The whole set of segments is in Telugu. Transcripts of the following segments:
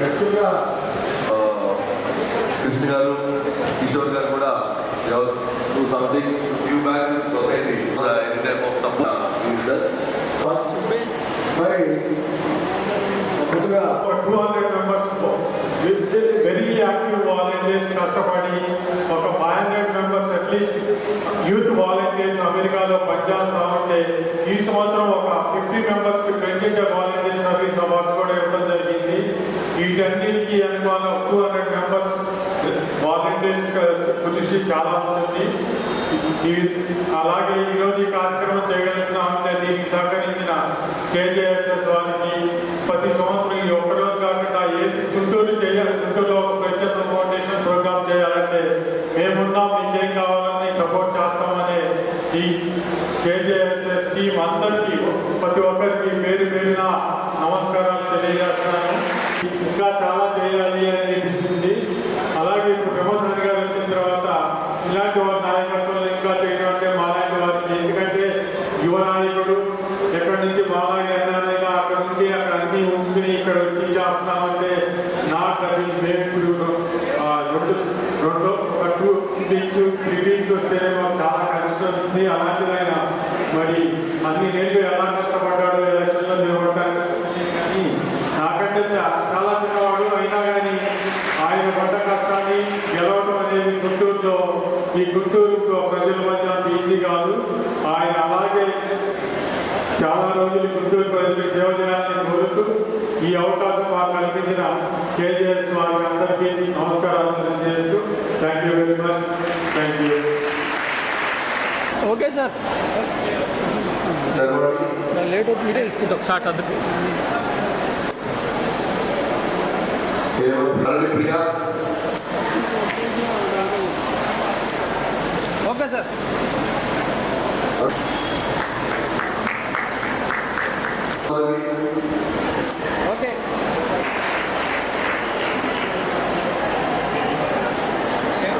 యాక్చువల్గా కృష్ణ గారు కిషోర్ గారు కూడా something new back society in type of some మరి కొద్దిగా 200 మెంబర్స్ వెరీ యాక్టివ్ వాలంటీర్స్ కష్టపడి ఒక 500 మెంబర్స్ అట్లీస్ట్ యూత్ వాలంటీర్స్ అమెరికాలో పనిచేస్తూ ఉంటే ఈ సంవత్సరం ఒక 50 మెంబర్స్కి ప్రెసిడెంట్ వాలంటీర్ సర్వీస్ అవార్డ్స్ కూడా ఇవ్వడం జరిగింది. వీటన్నిటికీ అనుమాన 200 మెంబర్స్ వాలంటీర్స్ కృషి చాలా ఉంటుంది. అలాగే ఈరోజు ఈ కార్యక్రమం చేయగలుగుతున్నామంటే దీనికి సహకరించిన KJSS వారికి ప్రతి సంవత్సరం ఈ ఒక్కరోజు కాకుండా గుంటూరు చేయాలి, గుంటూరులో ఒక ప్రత్యేక ఫౌండేషన్ ప్రోగ్రామ్ చేయాలంటే మేమున్నా మీకేం కావాలని సపోర్ట్ చేస్తామని ఈ KJSS టీం అందరికీ ప్రతి ఒక్కరికి పేరు పేరున నమస్కారాలు తెలియజేస్తున్నాను. ఇంకా చాలా చేయాలి అని అనిపిస్తుంది. అలాగే ఇప్పుడు ప్రమోషన్ గారు వచ్చిన తర్వాత ఇలాంటి వారి నాయకత్వం ఇంకా చేయడం అంటే మాలాంటి వారికి, ఎందుకంటే యువ నాయకుడు ఎక్కడి నుంచి బాగా ఎన్నారైనా అక్కడ నుండి అక్కడ అన్ని ఉంచుకుని ఇక్కడ వచ్చి చేస్తున్నామంటే నాకు అది మేము రెండు 2 వీక్స్ 3 వీక్స్ వస్తే మాకు చాలా కష్టం ఉంది. అలాంటిదైనా మరి అన్ని నేను ఎలా కష్టపడ్డాడు ఎలక్షన్లో నిలబడ్డాను. నాకంటే చాలా చిన్నవాడు అయినా కానీ ఆయన పడ్డ కష్టాన్ని గెలవడం అనేది గుంటూరులో ఈ గుంటూరు ప్రజల మధ్య అంత ఈజీ కాదు. ఆయన అలాగే చాలా రోజులు గుంటూరు ప్రజలకు సేవ చేయాలని కోరుతూ ఈ అవకాశం మాకు కల్పించిన KJS వారికి అందరికీ నమస్కారాలు తెలియజేస్తూ thank you very much. Thank you. Okay sir, late అవుతుంది, మీరే తీసుకుంటాం ఒక షాట్ అందుకు. Okay sir. Okay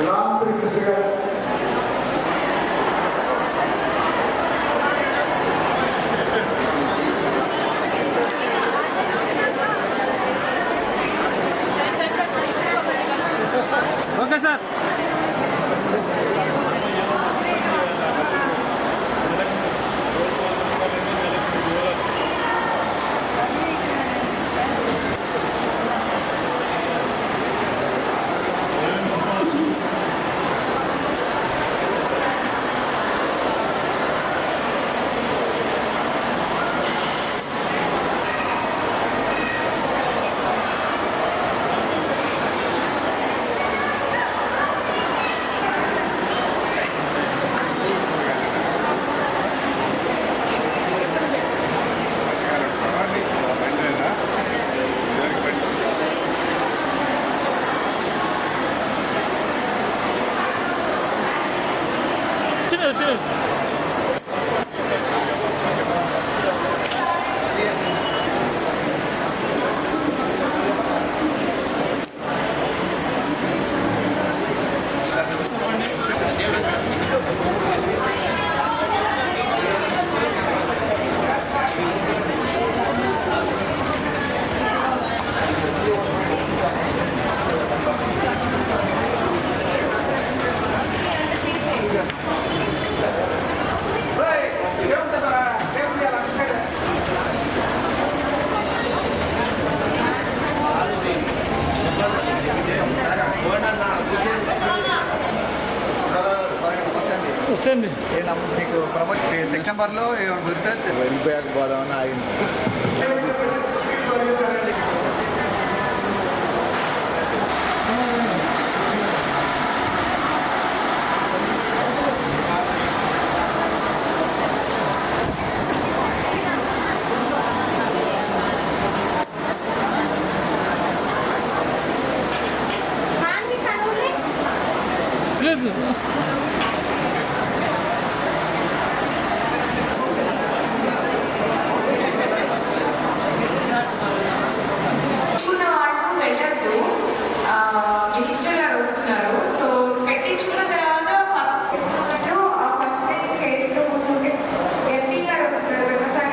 Ram Srikrishna గారు ఓకే సార్. Cheers. వచ్చండి. మీకు ప్రమోట్ సెప్టెంబర్లో కుదిరితే వెళ్ళిపోయాక పోదామని ఆగింది. లేదు